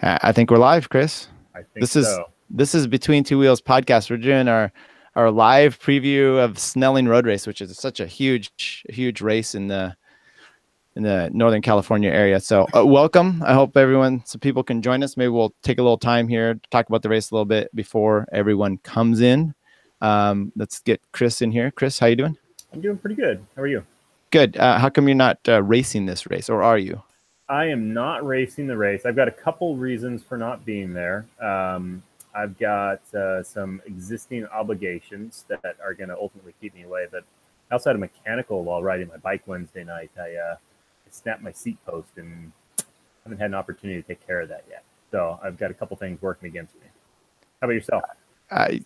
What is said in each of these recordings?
I think we're live, Chris. I think This is so. this is Between Two Wheels podcast. We're doing our live preview of Snelling Road Race, which is such a huge race in the Northern California area. So welcome. I hope some people can join us. Maybe we'll take a little time here to talk about the race a little bit before everyone comes in. Let's get Chris in here. Chris, how you doing? I'm doing pretty good. How are you? Good. How come you're not racing this race, or are you? I am not racing the race. I've got a couple reasons for not being there. I've got some existing obligations that are going to ultimately keep me away. But I also had a mechanical while riding my bike Wednesday night. I snapped my seat post and haven't had an opportunity to take care of that yet. So I've got a couple things working against me. How about yourself? I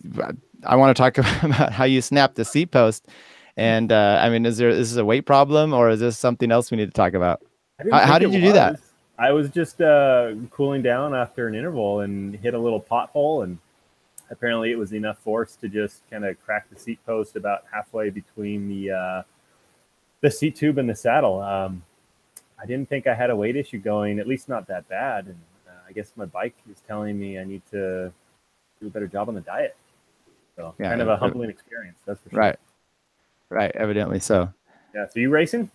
I want to talk about how you snapped the seat post. And I mean, is this a weight problem or is this something else we need to talk about? I didn't How think it did you do that? was. I was just cooling down after an interval and hit a little pothole, and apparently it was enough force to just kind of crack the seat post about halfway between the seat tube and the saddle. I didn't think I had a weight issue going, at least not that bad. And I guess my bike is telling me I need to do a better job on the diet. So Yeah, kind of a humbling experience, that's for sure. right, right. Evidently so. Yeah. So you racing?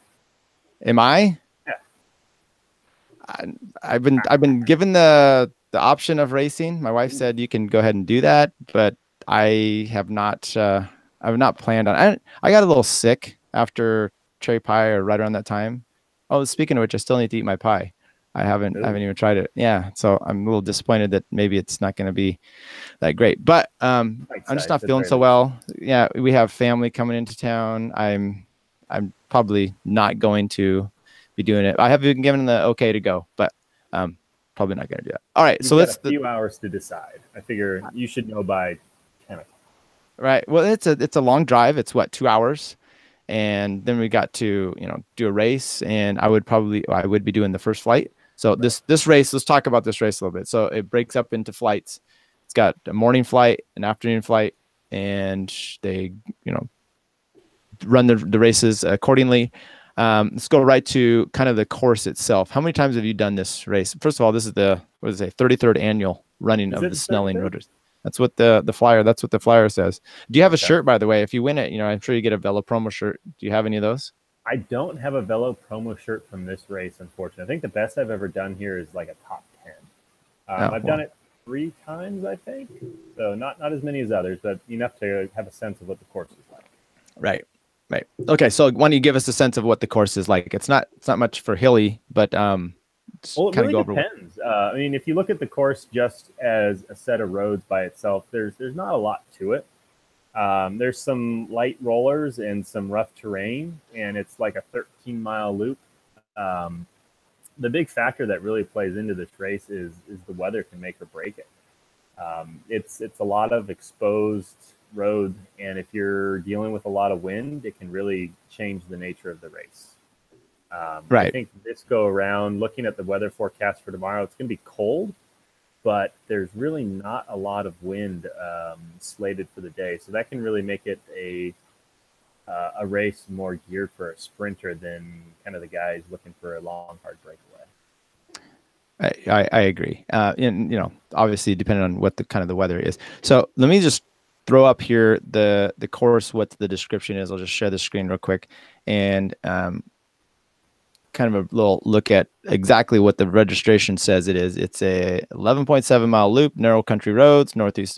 Am I? Yeah. I I've been given the option of racing. My wife said you can go ahead and do that, but I have not. I've not planned on. I got a little sick after cherry pie or right around that time. Oh, speaking of which, I still need to eat my pie. I haven't Ooh, even tried it. Yeah, so I'm a little disappointed that maybe it's not going to be that great. But bite I'm just size not at the feeling very so least. well. Yeah, we have family coming into town. I'm probably not going to be doing it. I have been given the okay to go, but um, probably not going to do that. All right, so You've got a let's few hours to decide. I figure you should know by 10 o'clock. right. Well, it's a long drive. It's what, 2 hours, and then we got to do a race, and I would be doing the first flight. So Right. this race, let's talk about this race a little bit. So it breaks up into flights. It's got a morning flight, an afternoon flight, and they run the races accordingly. Let's go right to kind of the course itself. How many times have you done this race? First of all, this is the, what is it, 33rd annual running Is of it the the Snelling 33rd? Road. That's what the flyer says. Do you have a Okay. shirt, by the way? If you win it, I'm sure you get a Velo promo shirt. Do you have any of those? I don't have a Velo promo shirt from this race, unfortunately. I think the best I've ever done here is like a top 10. Oh, I've done well, it 3 times, I think. So not as many as others, but enough to have a sense of what the course is like. right. Right. Okay. So why don't you give us a sense of what the course is like? It's not much for hilly, but just Well, it kind of really go over. depends. I mean, if you look at the course just as a set of roads by itself, there's not a lot to it. There's some light rollers and some rough terrain, and it's like a 13-mile loop. Um, the big factor that really plays into this race is the weather can make or break it. It's a lot of exposed road, and if you're dealing with a lot of wind, it can really change the nature of the race. I Right. think this go around, looking at the weather forecast for tomorrow, it's going to be cold, but there's really not a lot of wind slated for the day, so that can really make it a race more geared for a sprinter than kind of the guys looking for a long, hard breakaway. I agree. And obviously depending on what the kind of the weather is. So let me just throw up here the course, what the description is. I'll just share the screen real quick and kind of a little look at exactly what the registration says it is. It's a 11.7 mile loop, narrow country roads, northwest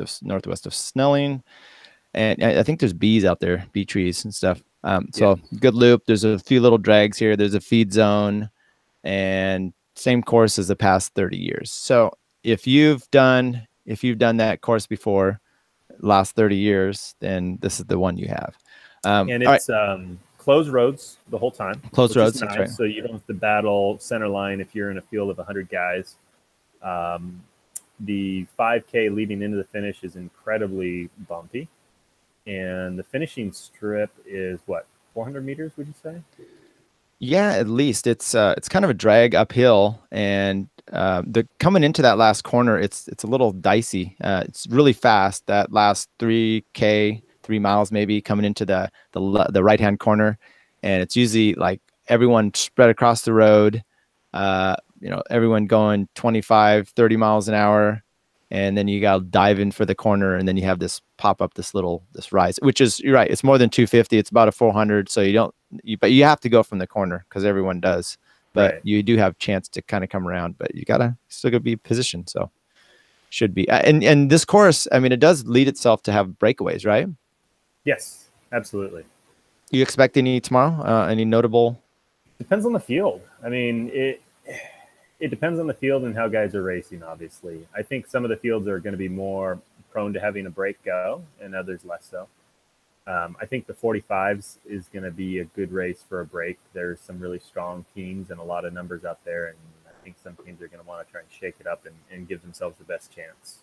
of Snelling, and I think there's bees out there, bee trees and stuff. Yeah. So good loop. There's a few little drags here. There's a feed zone and same course as the past 30 years. So if you've done that course before last 30 years, then this is the one you have. And All right, it's closed roads the whole time, closed which is roads. That's right. nice. So you don't have to battle center line if you're in a field of 100 guys. Um, the 5K leading into the finish is incredibly bumpy, and the finishing strip is what, 400 meters? Would you say? Yeah, at least it's kind of a drag uphill, and the coming into that last corner, it's a little dicey. It's really fast. That last 3K, 3 miles maybe coming into the right hand corner, and it's usually like everyone spread across the road. everyone going 25, 30 miles an hour. And then you got to dive in for the corner. And then you have this pop up, this rise, which is, you're right. It's more than 250. It's about a 400. So but you have to go from the corner because everyone does. But Right. you do have a chance to kind of come around, but you still gotta be positioned. So should be. And this course, I mean, it does lead itself to have breakaways, right? Yes, absolutely. You expect any tomorrow? Any notable? Depends on the field. I mean, it depends on the field and how guys are racing, obviously. I think some of the fields are going to be more prone to having a break go and others less so. I think the 45s is going to be a good race for a break. There's some really strong teams and a lot of numbers out there, and I think some teams are going to want to try and shake it up and give themselves the best chance.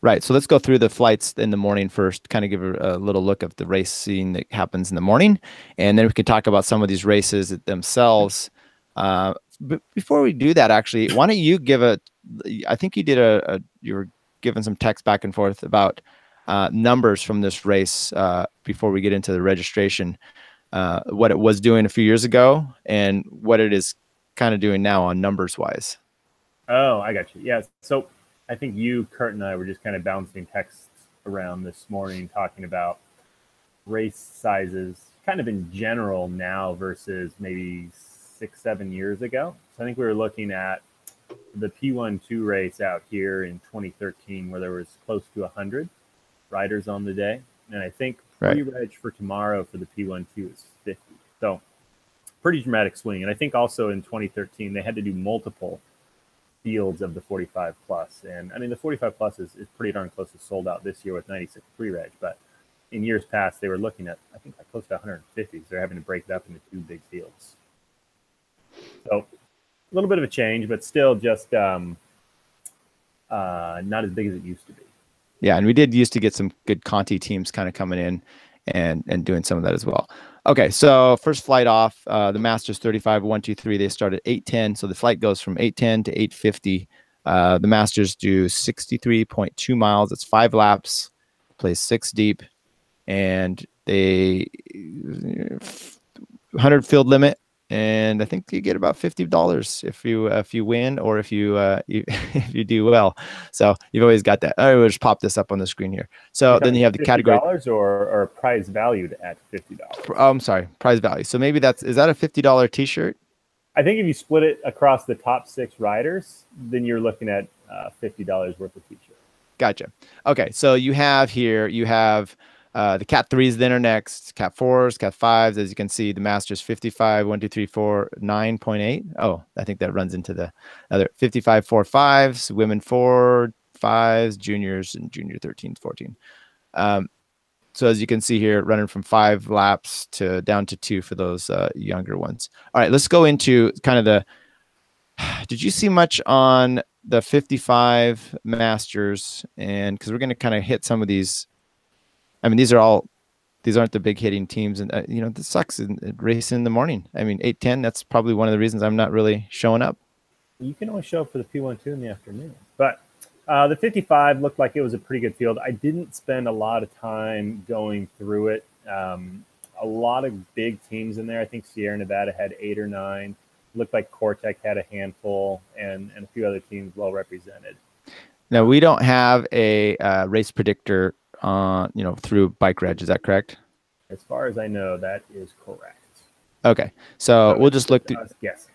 Right. So let's go through the flights in the morning first, kind of give a little look of the race scene that happens in the morning. And then we can talk about some of these races themselves. But before we do that, actually, why don't you I think you did you were giving some text back and forth about numbers from this race before we get into the registration, what it was doing a few years ago and what it is kind of doing now on numbers wise. Oh, I got you. Yeah. So I think you, Curt, and I were just kind of bouncing texts around this morning talking about race sizes kind of in general now versus maybe 6, 7 years ago. So I think we were looking at the P1-2 race out here in 2013 where there was close to 100 riders on the day. And I think pre-reg for tomorrow for the P1-2 is 50. So pretty dramatic swing. And I think also in 2013, they had to do multiple fields of the 45 plus. And I mean, the 45 plus is pretty darn close to sold out this year with 96 pre-reg. But in years past, they were looking at, I think, like close to 150s. They're having to break it up into two big fields. So a little bit of a change, but still just not as big as it used to be. Yeah, and we did used to get some good Conti teams kind of coming in and doing some of that as well. Okay, so first flight off, the Masters 35 123. They start at 8:10, so the flight goes from 8:10 to 8:50. The Masters do 63.2 miles. It's 5 laps, plays 6 deep, and they 100 field limit. And I think you get about $50 if you win or if you if you do well. So you've always got that. I will just pop this up on the screen here. So then you have the category or prize valued at $50. Oh, I'm sorry, prize value. So maybe is that a $50 T-shirt? I think if you split it across the top 6 riders, then you're looking at $50 worth of T-shirt. Gotcha. Okay, so you have the Cat 3s then are next, Cat 4s, Cat 5s. As you can see, the Masters 55, 1, 2, 3, 4, 9.8. Oh, I think that runs into the other 55, 4, 5s, women 4, 5s, juniors, and junior 13, 14. So as you can see here, running from 5 laps down to 2 for those younger ones. All right, let's go into kind of did you see much on the 55 Masters? And because we're going to kind of hit some of these. I mean, these aren't the big hitting teams. And, this sucks in racing in the morning. I mean, 8:10, that's probably one of the reasons I'm not really showing up. You can only show up for the P1-2 in the afternoon. But the 55 looked like it was a pretty good field. I didn't spend a lot of time going through it. A lot of big teams in there. I think Sierra Nevada had 8 or 9. Looked like Cortec had a handful and a few other teams well represented. Now, we don't have a race predictor through Bike Reg. Is that correct? As far as I know, that is correct. Okay. So we'll just look through. I was guessing.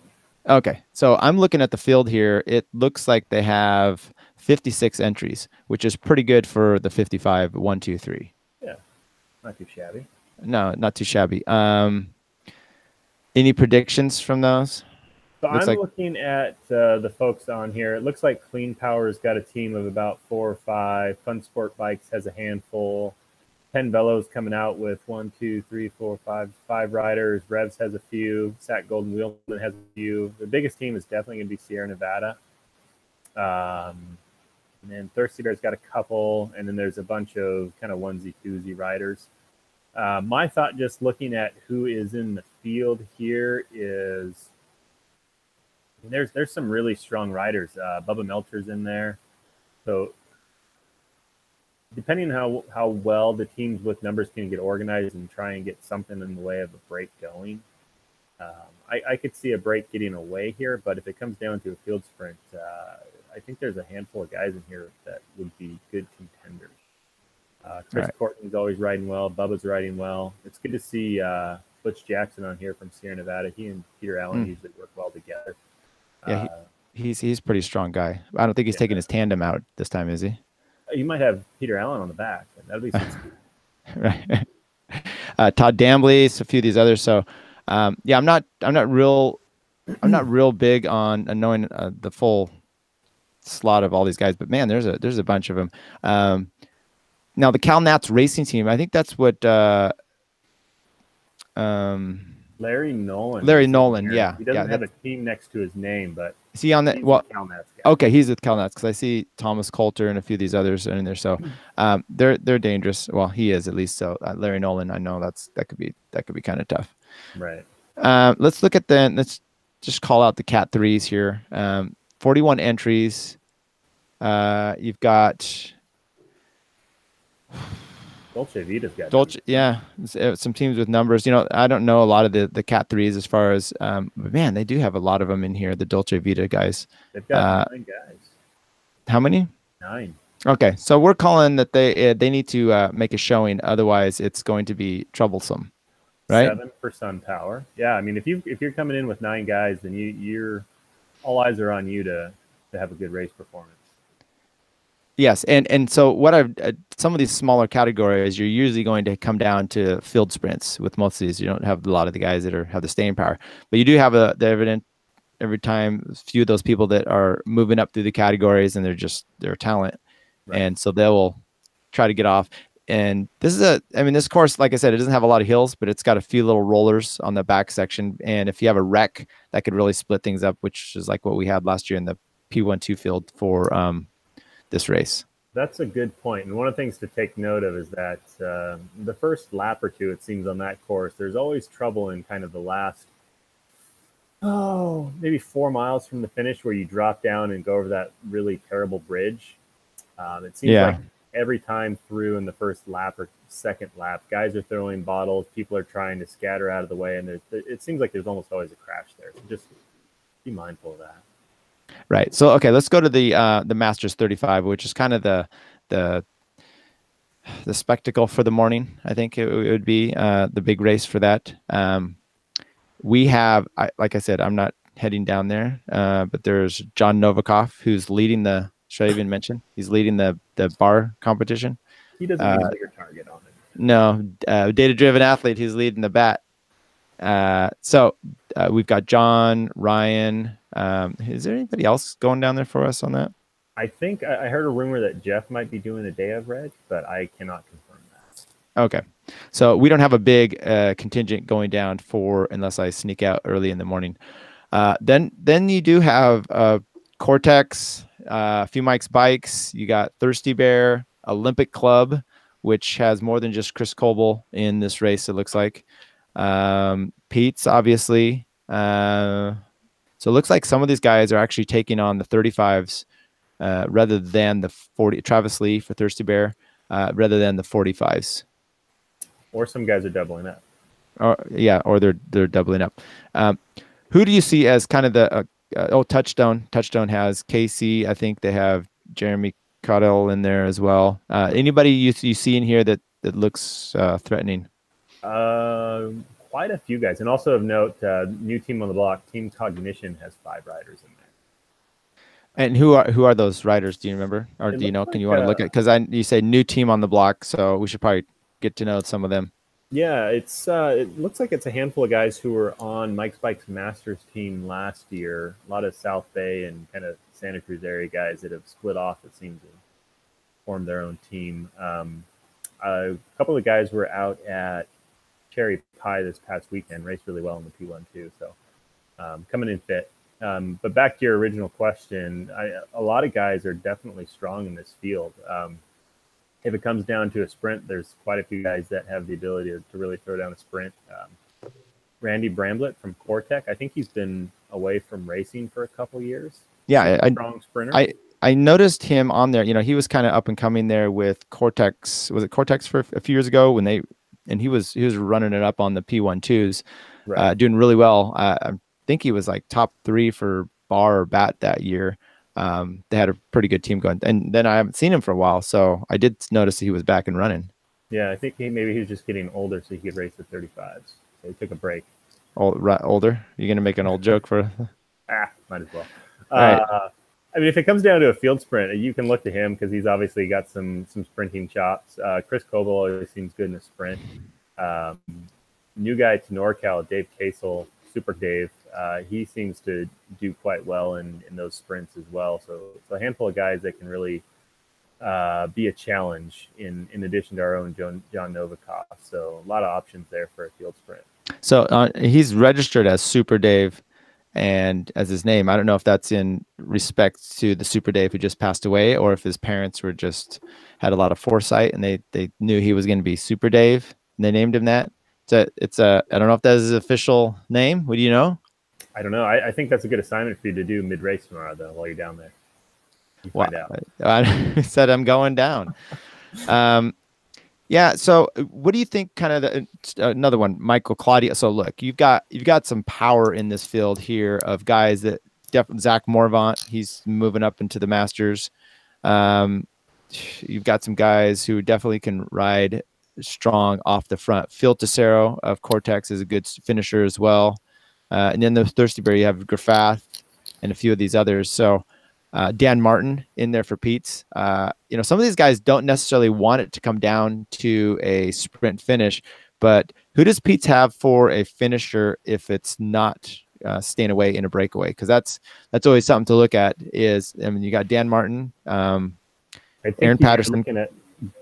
Okay. So I'm looking at the field here. It looks like they have 56 entries, which is pretty good for the 55, 1, 2, 3. Yeah. Not too shabby. No, not too shabby. Any predictions from those? So I'm looking at the folks on here. It looks like Clean Power's got a team of about 4 or 5. Fun Sport Bikes has a handful. Penn Velo's coming out with 1, 2, 3, 4, 5 riders. Revs has a few. Sac Golden Wheelman has a few. The biggest team is definitely going to be Sierra Nevada. And then Thirsty Bear's got a couple. And then there's a bunch of kind of onesie-twosie riders. My thought just looking at who is in the field here is there's some really strong riders. Bubba Melcher's in there. So depending on how well the teams with numbers can get organized and try and get something in the way of a break going, I could see a break getting away here, but if it comes down to a field sprint, I think there's a handful of guys in here that would be good contenders. Chris Right. Courtney's always riding well. Bubba's riding well. It's good to see Butch Jackson on here from Sierra Nevada. He and Peter Allen usually work well together. Yeah, Uh, he's a pretty strong guy. I don't think he's yeah, taking his tandem out this time, is he? you might have Peter Allen on the back. That'll be some speed. Right. Todd Dambley, a few of these others. So, yeah, I'm not real big on knowing the full slot of all these guys, but man, there's a bunch of them. Now the Cal Nats racing team, I think that's what Larry Nolan. Larry Nolan, here. yeah, He doesn't yeah. have a team next to his name, but Is he on that? he's Well, the Cal Nats guy. okay, he's with Cal Nats because I see Thomas Coulter and a few of these others in there. So they're dangerous. Well, he is at least. So Larry Nolan, I know that could be kind of tough. Right. Let's look at let's just call out the Cat 3s here. 41 entries. You've got Dolce Vita's got Dolce, yeah, some teams with numbers. You know, I don't know a lot of the Cat 3s as far as, but man, they do have a lot of them in here. The Dolce Vita guys. They've got 9 guys. How many? 9. Okay, so we're calling that they need to make a showing, otherwise it's going to be troublesome, right? 7 for Sun Power. Yeah, I mean, if you're coming in with 9 guys, then you're all eyes are on you to have a good race performance. Yes, and so what some of these smaller categories, you're usually going to come down to field sprints with most of these. You don't have a lot of the guys that have the staying power, but you do have the evident every time a few of those people that are moving up through the categories and they're talent, Right. and so they will try to get off. And this course, like I said, it doesn't have a lot of hills, but it's got a few little rollers on the back section. And if you have a wreck, that could really split things up, which is like what we had last year in the P12 field for this race. That's a good point. And one of the things to take note of is that the first lap or two, it seems, on that course, there's always trouble in kind of the last, maybe 4 miles from the finish where you drop down and go over that really terrible bridge. It seems like every time through in the first lap or second lap, guys are throwing bottles, people are trying to scatter out of the way, and it seems like there's almost always a crash there. So just be mindful of that. Right. So, okay, let's go to the Masters 35, which is kind of the spectacle for the morning. I think it would be the big race for that. We have, like I said, I'm not heading down there, but there's John Novikov, who's leading should I even mention? He's leading the bar competition. He doesn't need a bigger target on it. No, data-driven athlete who's leading the bat. So we've got John, Ryan. Is there anybody else going down there for us on that? I think I heard a rumor that Jeff might be doing a day of red, but I cannot confirm that. Okay. So we don't have a big contingent going down unless I sneak out early in the morning. Then you do have Cortex, a few Mike's Bikes. You got Thirsty Bear, Olympic Club, which has more than just Chris Coble in this race, it looks like. Pete's, obviously. So it looks like some of these guys are actually taking on the 35s rather than the 40. Travis Lee for Thirsty Bear rather than the 45s. Or some guys are doubling up. Or they're doubling up. Who do you see as kind of the Touchstone? Touchstone has Casey. I think they have Jeremy Caudill in there as well. Anybody you see in here that looks threatening? Quite a few guys. And also of note, new team on the block, Team Cognition, has 5 riders in there. And who are those riders? Do you remember, or do you know? Can you want to look at? Because you say new team on the block, so we should probably get to know some of them. Yeah, it looks like it's a handful of guys who were on Mike's Bikes Masters team last year. A lot of South Bay and kind of Santa Cruz area guys that have split off, it seems, and formed their own team. A couple of guys were out at Cherry Pie this past weekend, raced really well in the P1 too. So coming in fit. But back to your original question, a lot of guys are definitely strong in this field. If it comes down to a sprint, there's quite a few guys that have the ability to really throw down a sprint. Randy Bramblett from Cortec, I think he's been away from racing for a couple years. Yeah, strong sprinter. I noticed him on there. You know, he was kind of up and coming there with Cortex. Was it Cortex for a few years ago when he was running it up on the P12s. Right. doing really well. I think he was like top 3 for bar or bat that year. They had a pretty good team going, and then I haven't seen him for a while, so I did notice that he was back and running. Yeah, I think maybe he was just getting older so he could race the 35s. So he took a break. Older. You gonna make an old joke for? Might as well. All right. I mean, if it comes down to a field sprint, you can look to him because he's obviously got some sprinting chops. Chris Coble always seems good in a sprint. Um, New guy to NorCal, Dave Casel, Super Dave. He seems to do quite well in those sprints as well. So it's a handful of guys that can really be a challenge in addition to our own John Novikov. So a lot of options there for a field sprint. So he's registered as Super Dave, and as his name. I don't know if that's in respect to the Super Dave who just passed away, or if his parents were just had a lot of foresight and they knew he was going to be Super Dave and they named him that. It's a I don't know if that is his official name. What do you know? I don't know. I think that's a good assignment for you to do mid race tomorrow, though, while you're down there. You find out. I said I'm going down. Yeah. So, what do you think? Kind of another one, Michael Claudia. So, look, you've got some power in this field here of guys that definitely Zach Morvant. He's moving up into the Masters. You've got some guys who definitely can ride strong off the front. Phil Tesoro of Cortex is a good finisher as well. And then the Thirsty Bear, you have Graffath and a few of these others. So. Dan Martin in there for Pete's. Some of these guys don't necessarily want it to come down to a sprint finish, but who does Pete's have for a finisher if it's not staying away in a breakaway? Because that's always something to look at. You got Dan Martin, I think Aaron Patterson. Looking at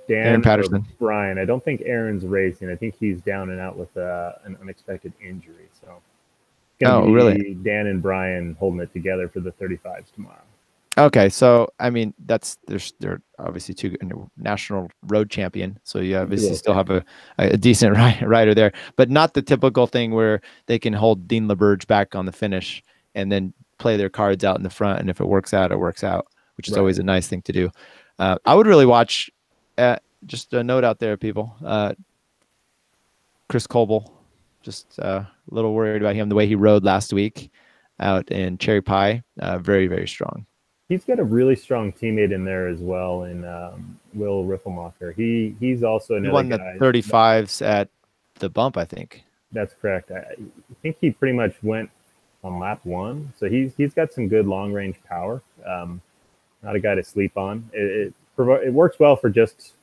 Dan Aaron Patterson. or Brian. I don't think Aaron's racing. I think he's down and out with an unexpected injury. So it's going to be really? Dan and Brian holding it together for the 35s tomorrow. Okay, so I mean they're obviously two national road champion, so you obviously still have a decent rider there, but not the typical thing where they can hold Dean LeBurge back on the finish and then play their cards out in the front, and if it works out, it works out, which is always a nice thing to do. I would really watch. Just a note out there, people. Chris Coble, just a little worried about him the way he rode last week out in Cherry Pie. Very, very strong. He's got a really strong teammate in there as well, in Will Riffelmacher. He's also another he won guy. The 35s at the bump, I think. That's correct. I think he pretty much went on lap 1, so he's got some good long range power. Not a guy to sleep on. It works well for just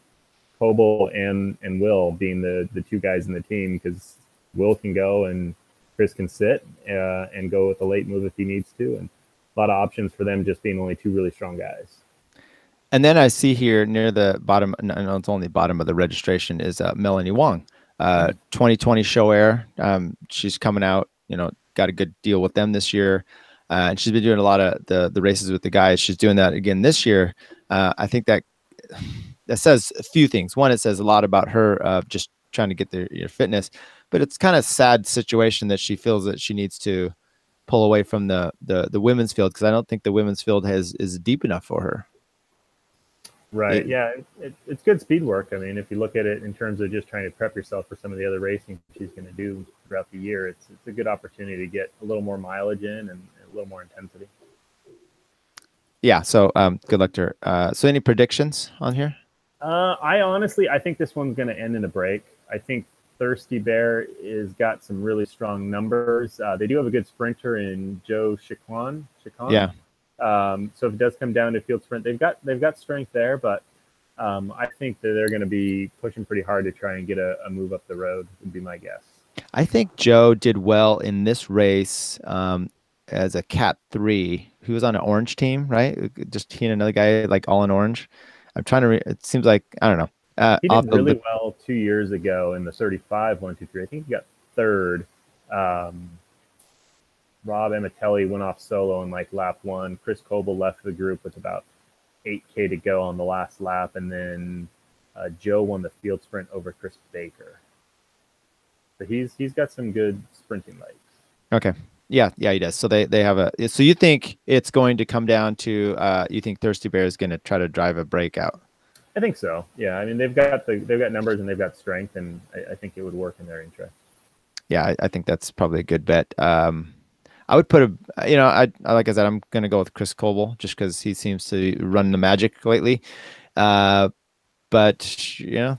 Coble and Will being the two guys in the team, because Will can go and Chris can sit and go with a late move if he needs to, and a lot of options for them just being only two really strong guys. And then I see here near the bottom, no, it's only the bottom of the registration, is Melanie Wong, 2020 Show Air. She's coming out, got a good deal with them this year. And she's been doing a lot of the races with the guys. She's doing that again this year. I think that says a few things. One, it says a lot about her just trying to get your fitness, but it's kind of sad situation that she feels that she needs to pull away from the women's field, because I don't think the women's field is deep enough for her. Right. It's good speed work. I mean, if you look at it in terms of just trying to prep yourself for some of the other racing she's going to do throughout the year, it's a good opportunity to get a little more mileage in and a little more intensity. Yeah. So good luck to her. So any predictions on here? I think this one's going to end in a break. I think Thirsty Bear is got some really strong numbers. They do have a good sprinter in Joe Chacon. Yeah. So if it does come down to field sprint, they've got strength there, but I think that they're going to be pushing pretty hard to try and get a move up the road, would be my guess. I think Joe did well in this race as a Cat 3. He was on an orange team, right? Just he and another guy, like all in orange. I'm trying to it seems like, I don't know. He did really well 2 years ago in the 35, 1, 2, 3. I think he got third. Rob Amatelli went off solo in like lap 1. Chris Coble left the group with about 8K to go on the last lap. And then Joe won the field sprint over Chris Baker. So he's got some good sprinting legs. Okay. Yeah, he does. So they have so you think it's going to come down to you think Thirsty Bear is going to try to drive a breakout? I think so. Yeah. I mean, they've got numbers and they've got strength, and I think it would work in their interest. Yeah, I think that's probably a good bet. I would put I like I said, I'm gonna go with Chris Coble just because he seems to run the magic lately. Uh, but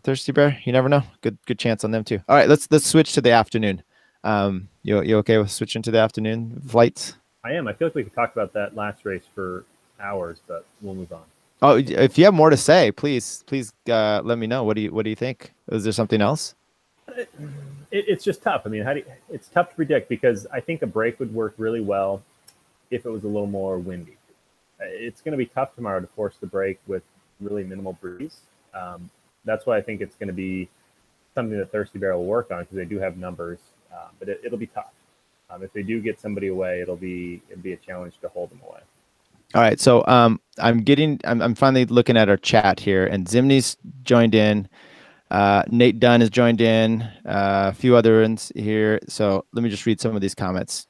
Thirsty Bear, you never know. Good chance on them too. All right, let's switch to the afternoon. You okay with switching to the afternoon flights? I am. I feel like we could talk about that last race for hours, but we'll move on. Oh, if you have more to say, please let me know. What do you think? Is there something else? It's just tough. I mean, it's tough to predict because I think a break would work really well if it was a little more windy. It's going to be tough tomorrow to force the break with really minimal breeze. That's why I think it's going to be something that Thirsty Bear will work on because they do have numbers, but it'll be tough. If they do get somebody away, it'll be a challenge to hold them away. All right, so I'm finally looking at our chat here, and Zimney's joined in. Nate Dunn has joined in. A few other ones here. So let me just read some of these comments.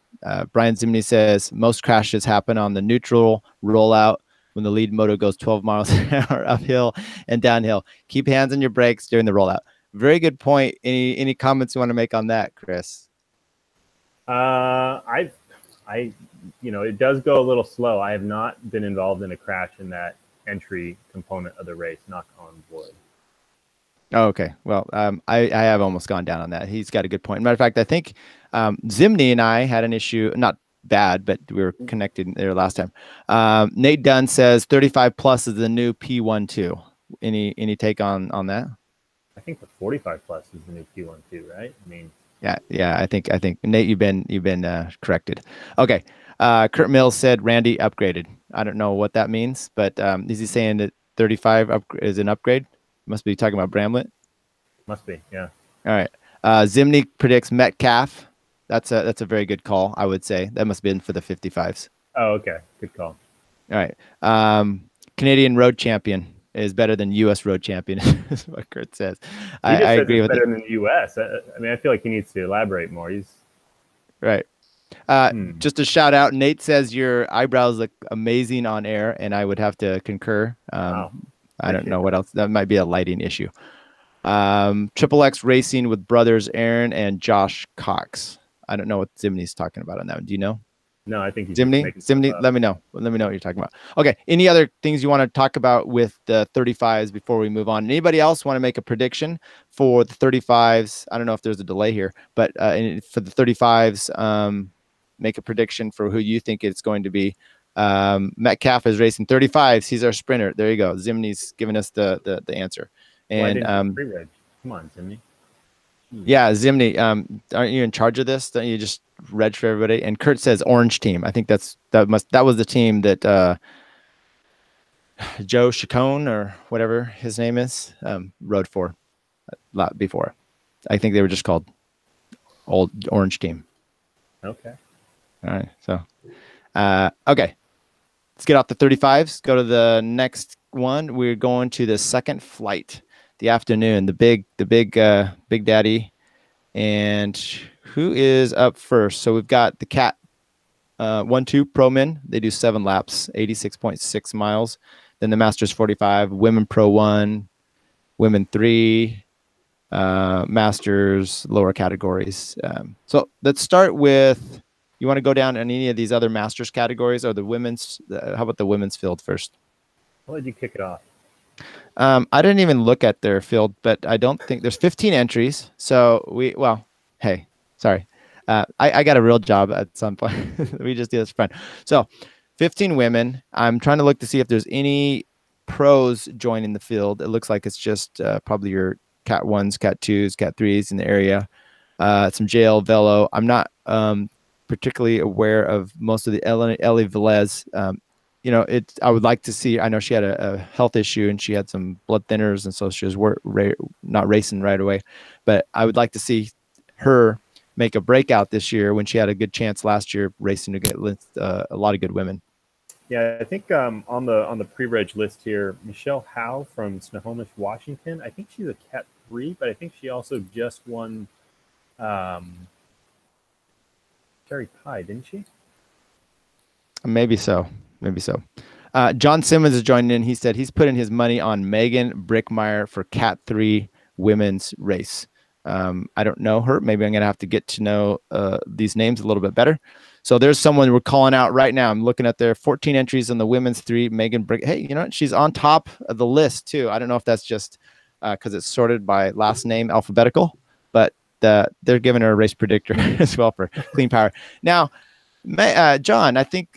Brian Zimney says most crashes happen on the neutral rollout when the lead moto goes 12 miles an hour uphill and downhill. Keep hands on your brakes during the rollout. Very good point. Any comments you want to make on that, Chris? I, it does go a little slow. I have not been involved in a crash in that entry component of the race. Knock on wood. Oh, okay. Well, I have almost gone down on that. He's got a good point. Matter of fact, I think Zimney and I had an issue, not bad, but we were connected there last time. Nate Dunn says 35 plus is the new P12. Any take on that? I think the 45 plus is the new P12, right? I mean, yeah. I think Nate, you've been corrected. Okay. Curt Mills said Randy upgraded. I don't know what that means, but is he saying that 35 is an upgrade? Must be talking about Bramlett. Must be, yeah. All right. Zimney predicts Metcalf. That's a very good call, I would say. That must have been for the 55s. Oh, okay. Good call. All right. Canadian road champion is better than U.S. road champion, is what Curt says. I agree with better it. than the U.S. I mean, I feel like he needs to elaborate more. He's right. Just a shout out. Nate says your eyebrows look amazing on air, and I would have to concur. wow. I don't know what else. That might be a lighting issue. Triple X Racing with brothers Aaron and Josh Cox. I don't know what Zimney's talking about on that one. Do you know? No, I think he's Zimney, let me know. Let me know what you're talking about. Okay. Any other things you want to talk about with the 35s before we move on? Anybody else want to make a prediction for the 35s? I don't know if there's a delay here, but for the 35s, make a prediction for who you think it's going to be. Metcalf is racing 35s. He's our sprinter. There you go. Zimney's giving us the answer. And come on, Zimney. Yeah, Zimney, aren't you in charge of this? Don't you just reg for everybody? And Curt says orange team. I think that was the team that Joe Chacon or whatever his name is rode for a lot before. I think they were just called Old Orange Team. Okay. All right. So, okay. Let's get off the 35s. Go to the next one. We're going to the second flight, the afternoon, the big daddy. And who is up first? So we've got the Cat 1-2 Pro Men. They do 7 laps, 86.6 miles. Then the Masters 45, Women Pro 1, Women 3, Masters lower categories. So let's start with, you want to go down in any of these other Masters categories or the women's? How about the women's field first? Why did you kick it off? I didn't even look at their field, but I don't think there's 15 entries. So hey, sorry. I got a real job at some point. We just do this for fun. So 15 women. I'm trying to look to see if there's any pros joining the field. It looks like it's just probably your Cat 1s, Cat 2s, Cat 3s in the area. Some JL Velo. I'm not particularly aware of most of the Ellie Velez. I would like to see, I know she had a health issue and she had some blood thinners, and so she was not racing right away. But I would like to see her make a breakout this year when she had a good chance last year racing against a lot of good women. Yeah, I think on the pre-reg list here, Michelle Howe from Snohomish, Washington. I think she's a Cat 3, but I think she also just won Cherry Pie, didn't she? Maybe so. John Simmons is joining in. He said he's putting his money on Megan Brickmeyer for Cat 3 women's race. I don't know her. Maybe I'm going to have to get to know these names a little bit better. So there's someone we're calling out right now. I'm looking at their 14 entries on the women's 3. Megan Brick. Hey, you know what? She's on top of the list too. I don't know if that's just because it's sorted by last name alphabetical, but they're giving her a race predictor as well for clean power. Now, John, I think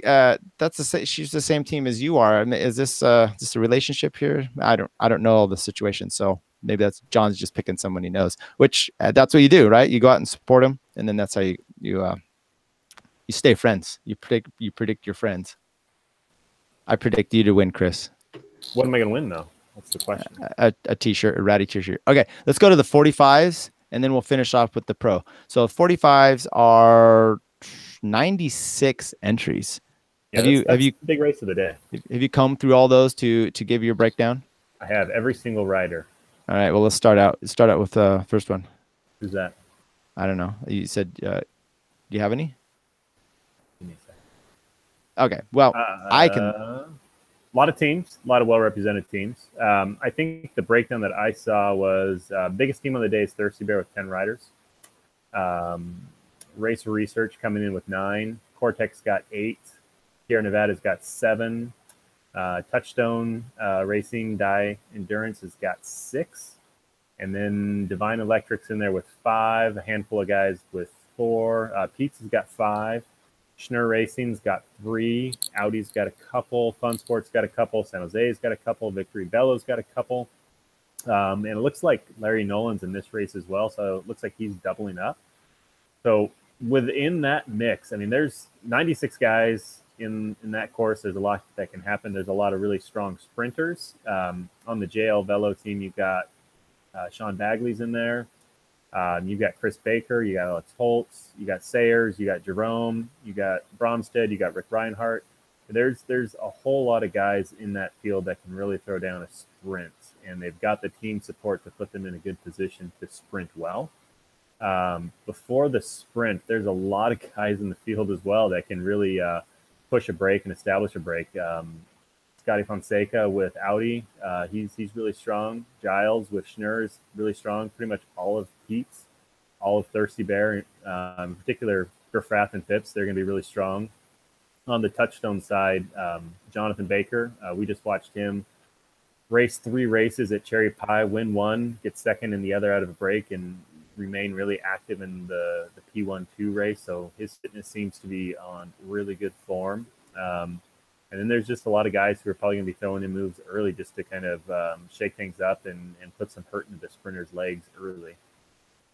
she's the same team as you are. I mean, is this just a relationship here? I don't know all the situation, so maybe that's John's just picking someone he knows. Which that's what you do, right? You go out and support him, and then that's how you stay friends. You predict your friends. I predict you to win, Chris. What am I going to win though? That's the question. A t-shirt, a ratty t-shirt. Okay, let's go to the 45s, and then we'll finish off with the pro. So 45s are 96 entries. Yeah, have you big race of the day? Have you combed through all those to give your breakdown? I have every single rider. All right. Well, let's start out with the first one. Who's that? I don't know. You said, do you have any? Give me a second. Okay. Well, I can. A lot of teams, a lot of well-represented teams. I think the breakdown that I saw was biggest team on the day is Thirsty Bear with 10 riders. Racer Research coming in with 9. Cortex got 8. Sierra Nevada's got 7. Touchstone Racing Die Endurance has got 6. And then Divine Electric's in there with 5. A handful of guys with 4. Pete's has got 5. Schnur Racing's got 3. Audi's got a couple. Fun Sports got a couple. San Jose's got a couple. Victory Bello's got a couple. And it looks like Larry Nolan's in this race as well. So it looks like he's doubling up. So within that mix, I mean, there's 96 guys in that course. There's a lot that can happen. There's a lot of really strong sprinters. On the JL Velo team, you've got Sean Bagley's in there. You've got Chris Baker, you got Alex Holtz, you got Sayers, you got Jerome, you got Bromstead, you got Rick Reinhardt. There's a whole lot of guys in that field that can really throw down a sprint, and they've got the team support to put them in a good position to sprint well. Before the sprint, there's a lot of guys in the field as well that can really push a break and establish a break. Scotty Fonseca with Audi, he's really strong. Giles with Schnur is really strong. Pretty much all of Pete's, all of Thirsty Bear, in particular Grafrath and Phipps, they're going to be really strong. On the Touchstone side, Jonathan Baker, we just watched him race 3 races at Cherry Pie, win 1, get second in the other out of a break, and remain really active in the P1-2 race. So his fitness seems to be on really good form. And then there's just a lot of guys who are probably going to be throwing in moves early just to kind of shake things up and put some hurt into the sprinter's legs early.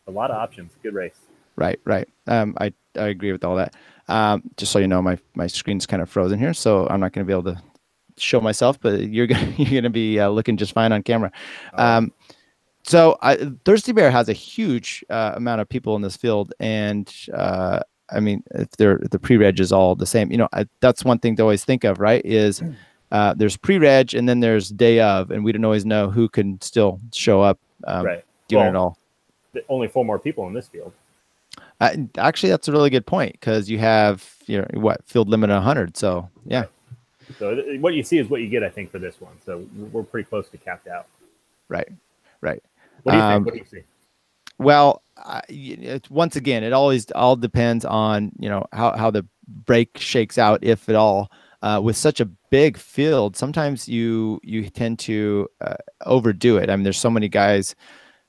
A lot of options. Good race. Right. I agree with all that. Just so you know, my screen's kind of frozen here, so I'm not going to be able to show myself, but you're going to be looking just fine on camera. So Thirsty Bear has a huge amount of people in this field, and I mean, if the pre-reg is all the same, you know, that's one thing to always think of, right? Is there's pre-reg and then there's day of, and we don't always know who can still show up doing it all. Only 4 more people in this field. Actually, that's a really good point, because you have field limit 100. So yeah. Right. So what you see is what you get, I think, for this one. So we're pretty close to capped out. Right. What do you think? What do you see? Well, once again, it always all depends on how the break shakes out, if at all. With such a big field, sometimes you tend to overdo it. I mean, there's so many guys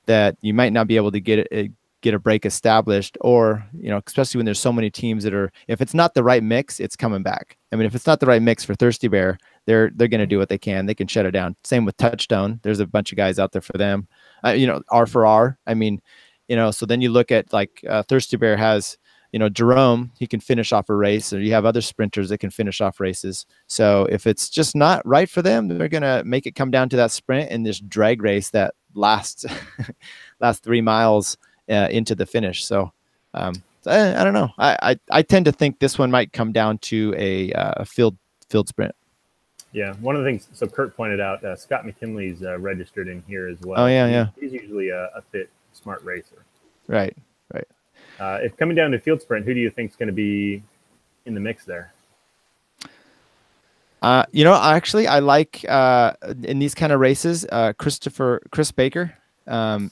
that you might not be able to get a break established, or especially when there's so many teams that are. If it's not the right mix, it's coming back. I mean, if it's not the right mix for Thirsty Bear, they're going to do what they can. They can shut it down. Same with Touchstone. There's a bunch of guys out there for them. R for R. I mean, so then you look at Thirsty Bear has, Jerome, he can finish off a race, or you have other sprinters that can finish off races. So if it's just not right for them, they're going to make it come down to that sprint and this drag race that lasts 3 miles into the finish. So I don't know. I tend to think this one might come down to a field sprint. Yeah, one of the things. So Curt pointed out Scott McKinley's registered in here as well. Oh yeah. He's usually a fit, smart racer. Right. If coming down to field sprint, who do you think is going to be in the mix there? Actually, I like in these kind of races, Chris Baker.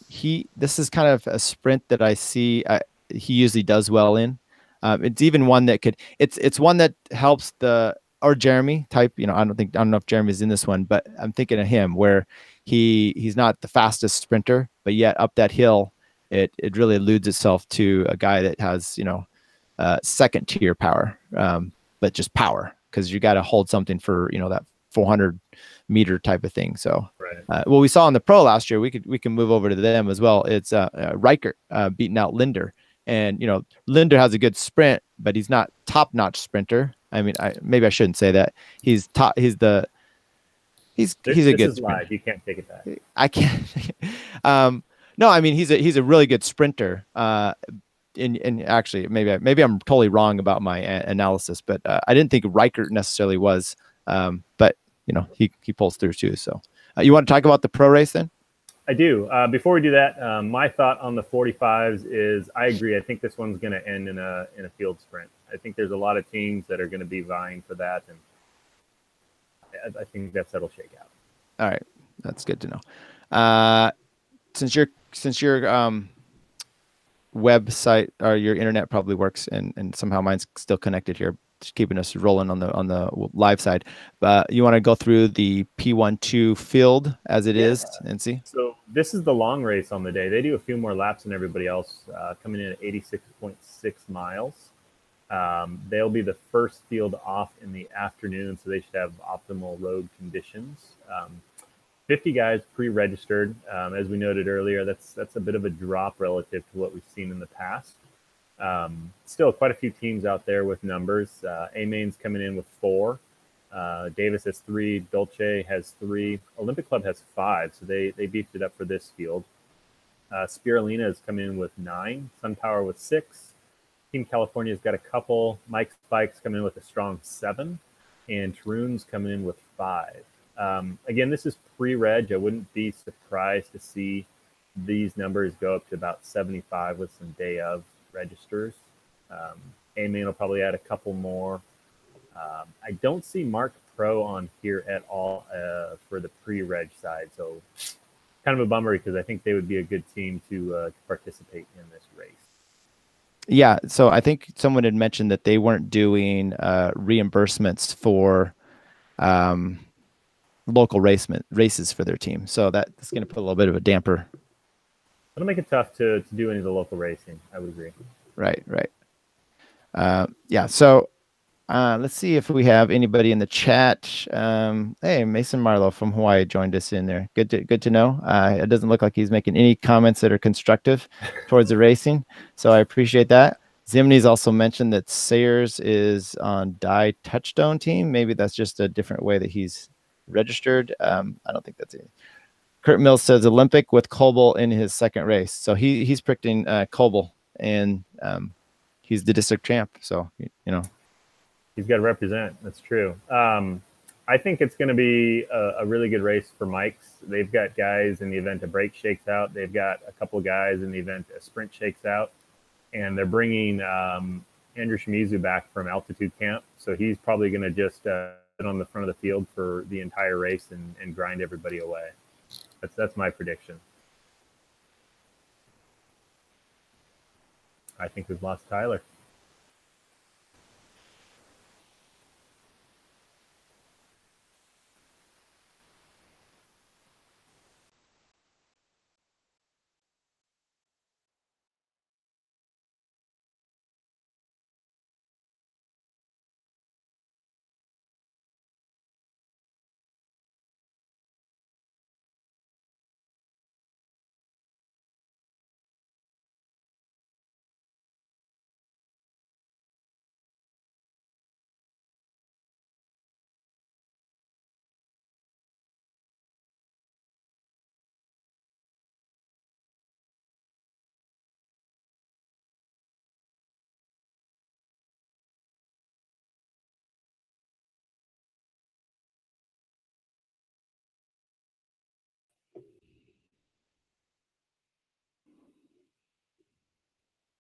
He this is kind of a sprint that I see he usually does well in. It's even one that could it's one that helps the or Jeremy type. I don't know if Jeremy's in this one, but I'm thinking of him where he's not the fastest sprinter, but yet up that hill, it really eludes itself to a guy that has second tier power, but just power because you got to hold something for that 400-meter type of thing. So, Right. what we saw in the pro last year, we can move over to them as well. It's Riker beating out Linder, and Linder has a good sprint, but he's not top notch sprinter. I mean, maybe I shouldn't say that. He's top. He's a This good is sprinter. live. You can't take it back. I can't. No, I mean he's a really good sprinter. And actually, maybe I'm totally wrong about my analysis, but I didn't think Riker necessarily was. But he pulls through too. So you want to talk about the pro race then? I do. Before we do that, my thought on the 45s is I agree. I think this one's going to end in a field sprint. I think there's a lot of teams that are going to be vying for that, and I think that'll shake out. All right, that's good to know. Since your website or your internet probably works, and somehow mine's still connected here, just keeping us rolling on the live side. But you want to go through the P12 field as it is and see? So this is the long race on the day. They do a few more laps than everybody else, coming in at 86.6 miles. They'll be the first field off in the afternoon, so they should have optimal road conditions. 50 guys pre-registered. As we noted earlier, that's a bit of a drop relative to what we've seen in the past. Still quite a few teams out there with numbers. A-Main's coming in with 4. Davis has 3. Dolce has 3. Olympic Club has 5, so they beefed it up for this field. Spirulina is coming in with 9. SunPower with 6. Team California's got a couple. Mike's Bikes coming in with a strong 7. And Tarun's coming in with 5. Again, this is pre-reg. I wouldn't be surprised to see these numbers go up to about 75 with some day of registers. A-Main will probably add a couple more. I don't see Mark Pro on here at all for the pre-reg side, so kind of a bummer because I think they would be a good team to participate in this race. Yeah, so I think someone had mentioned that they weren't doing reimbursements for local races for their team, so that's going to put a little bit of a damper. It'll make it tough to do any of the local racing. I would agree. Right. Yeah. So let's see if we have anybody in the chat. Hey, Mason Marlowe from Hawaii joined us in there. Good to know. It doesn't look like he's making any comments that are constructive towards the racing, so I appreciate that. Zimni's also mentioned that Sayers is on Die Touchstone team. Maybe that's just a different way that he's registered. I don't think that's it. Curt Mills says Olympic with Coble in his second race, so he's picked in Coble, and he's the district champ. So he's got to represent. That's true. I think it's going to be a really good race for Mike's. They've got guys in the event a break shakes out. They've got a couple of guys in the event a sprint shakes out, and they're bringing Andrew Shimizu back from altitude camp, so he's probably going to just sit on the front of the field for the entire race and grind everybody away. That's my prediction. I think we've lost Tyler.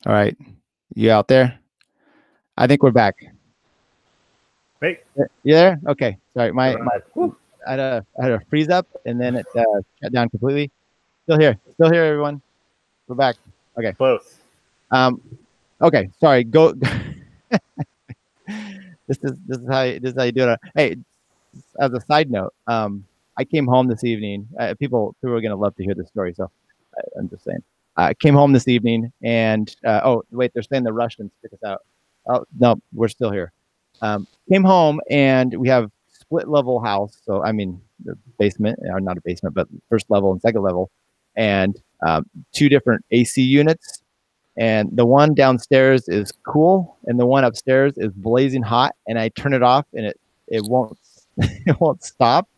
All right, you out there? I think we're back. Hey, You there? Okay. Sorry, my survived. I had a freeze up and then it shut down completely. Still here, everyone. We're back. Okay. Close. Um, okay. Sorry. Go. This is how you do it. Hey, as a side note, I came home this evening. People are gonna love to hear this story, so I'm just saying. I came home this evening, and oh wait, they're saying the Russians took us out. Oh no, we're still here. Came home, and we have split level house. So I mean, the basement, or not a basement, but first level and second level, and two different AC units. And the one downstairs is cool, and the one upstairs is blazing hot. And I turn it off, and it won't it won't stop.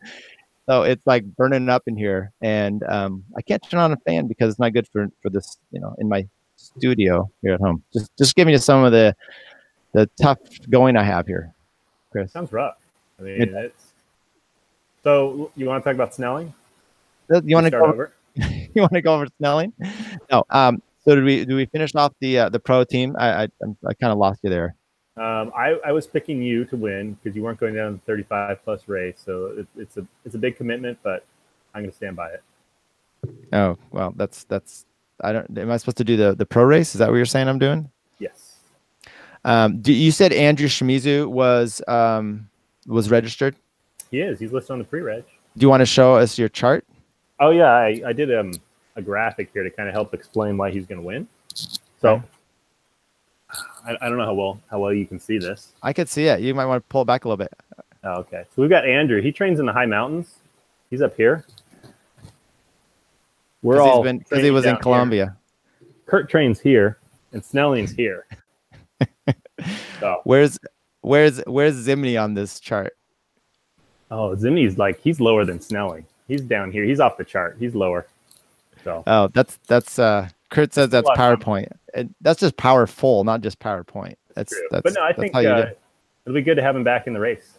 So it's like burning up in here, and I can't turn on a fan because it's not good for this, in my studio here at home. Just give me some of the tough going I have here, Chris. Sounds rough. I mean, It, it's so. You want to talk about Snelling? you want to Start go? over. You want to go over Snelling? No. So did we finish off the pro team? I kind of lost you there. I was picking you to win because you weren't going down the 35 plus race, so it's a big commitment, but I'm going to stand by it. Oh well, that's I don't. Am I supposed to do the pro race? Is that what you're saying I'm doing? Yes, You said Andrew Shimizu was registered? he is. He's listed on the pre-reg. Do you want to show us your chart? Oh yeah, I did a graphic here to kind of help explain why he's going to win. So I don't know how well you can see this. I could see it. You might want to pull it back a little bit. Oh, okay, so we've got Andrew. He trains in the high mountains. He's up here. We're all because he was in Colombia. Here. Curt trains here, and Snelling's here. So where's Zimny on this chart? Oh, Zimny's he's lower than Snelling. He's down here. He's off the chart. He's lower. So that's Curt says that's PowerPoint. That's just powerful, not just PowerPoint. That's but no, I think it'll be good to have him back in the race.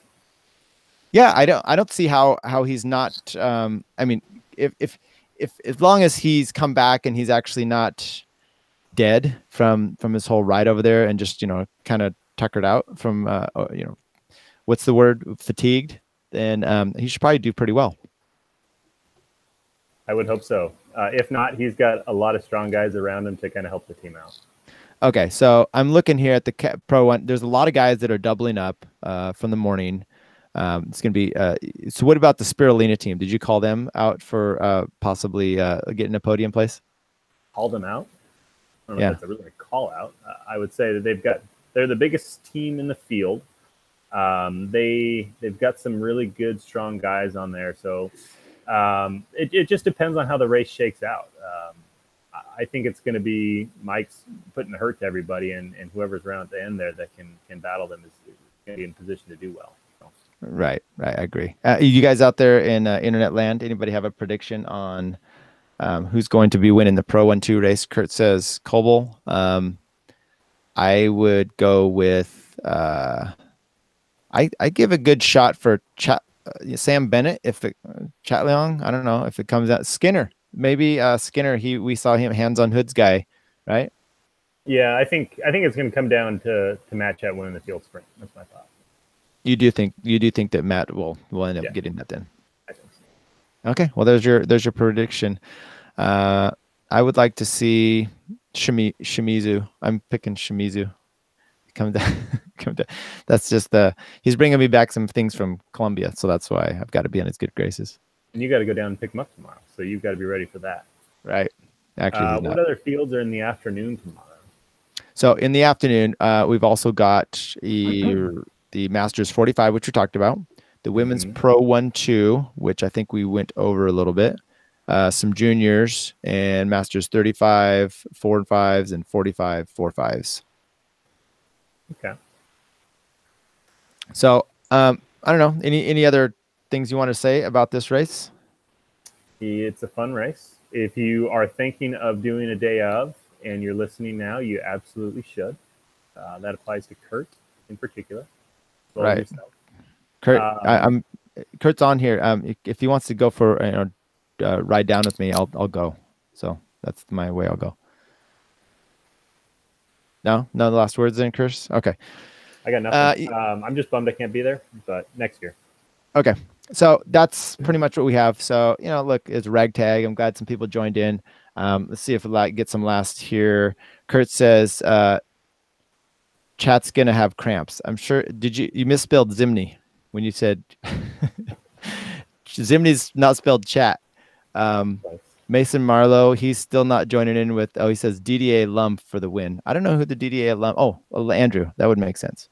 Yeah, I don't see how he's not. I mean, if as long as he's come back and he's actually not dead from his whole ride over there and just kind of tuckered out from what's the word, fatigued, then he should probably do pretty well. I would hope so. If not, he's got a lot of strong guys around him to kind of help the team out. Okay, so I'm looking here at the Pro One. There's a lot of guys that are doubling up from the morning. It's going to be. So what about the Spirulina team? Did you call them out for possibly getting a podium place? Call them out? I don't know if that's a really call out. I would say that they're the biggest team in the field. They've got some really good, strong guys on there. So it just depends on how the race shakes out. I think it's going to be Mike's putting the hurt to everybody, and whoever's around at the end there that can battle them is going to be in position to do well. So. Right. I agree. You guys out there in internet land, anybody have a prediction on who's going to be winning the Pro 1-2 race? Curt says Coble. I would go with I give a good shot for Sam Bennett Chat Leong. I don't know if it comes out. Skinner, maybe Skinner. We saw him hands on hoods guy, right? Yeah, I think it's going to come down to Matt Chat winning the field sprint. That's my thought. You do think that Matt will end up getting that then? I think so. Okay, well there's your prediction. I would like to see Shimizu. I'm picking Shimizu. Come down. That's just he's bringing me back some things from Colombia, so that's why I've got to be on his good graces. And you got to go down and pick him up tomorrow, so you've got to be ready for that. Right. Actually, what other fields are in the afternoon tomorrow? So in the afternoon, we've also got the Masters 45, which we talked about, the Women's Pro 1-2, which I think we went over a little bit, some juniors, and Masters 35 4-5s and 45 4-5s. Okay. So I don't know. Any other things you want to say about this race? It's a fun race. If you are thinking of doing a day of and you're listening now, you absolutely should. That applies to Curt in particular. Right. Curt, Curt's on here. If he wants to go for ride down with me, I'll go. So that's my way. I'll go. No last words then, Curt? Okay. I got nothing. I'm just bummed I can't be there, but next year. Okay. So that's pretty much what we have. So, look, it's ragtag. I'm glad some people joined in. Let's see if we get some last here. Curt says, chat's going to have cramps. I'm sure. You misspelled Zimni when you said Zimni's not spelled chat. Nice. Mason Marlowe, he's still not joining in with, he says DDA Lump for the win. I don't know who the DDA Lump. Oh, well, Andrew, that would make sense.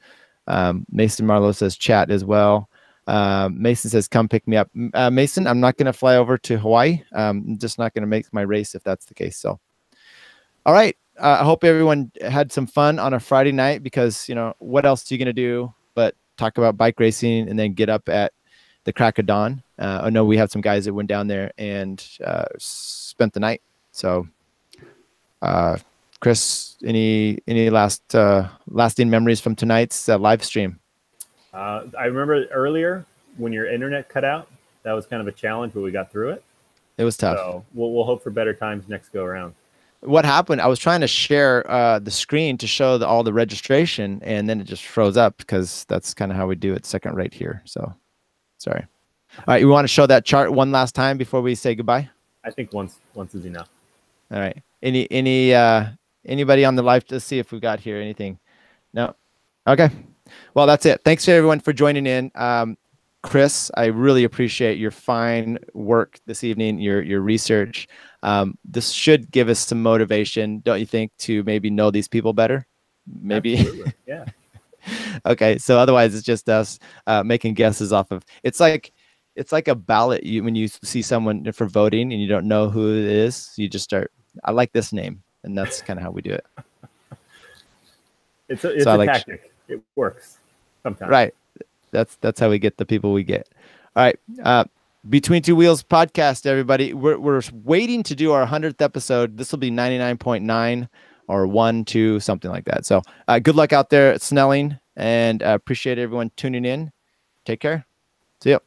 Mason Marlowe says chat as well. Mason says, come pick me up. Mason, I'm not going to fly over to Hawaii. I'm just not going to make my race if that's the case. So, all right. I hope everyone had some fun on a Friday night because, what else are you going to do but talk about bike racing and then get up at the crack of dawn. I know we have some guys that went down there and spent the night. So, Chris, any lasting memories from tonight's live stream? I remember earlier when your internet cut out. That was kind of a challenge, but we got through it. It was tough. So we'll hope for better times next go around. What happened? I was trying to share the screen to show all the registration, and then it just froze up because that's kind of how we do it second rate here. So, sorry. All right, you want to show that chart one last time before we say goodbye? I think once is enough. All right. Anybody on the live to see if we got here anything? No. Okay. Well, that's it. Thanks to everyone for joining in. Chris, I really appreciate your fine work this evening, your research. This should give us some motivation, don't you think, to maybe know these people better? Maybe. Absolutely. Yeah. Okay. So otherwise, it's just us making guesses off of. It's like a ballot. When you see someone for voting and you don't know who it is, you just start. I like this name, and that's kind of how we do it. It's a tactic. It works sometimes. Right. That's how we get the people we get. All right. Between Two Wheels podcast, everybody. We're waiting to do our 100th episode. This will be 99.9 or 1, 2, something like that. So good luck out there at Snelling, and appreciate everyone tuning in. Take care. See you.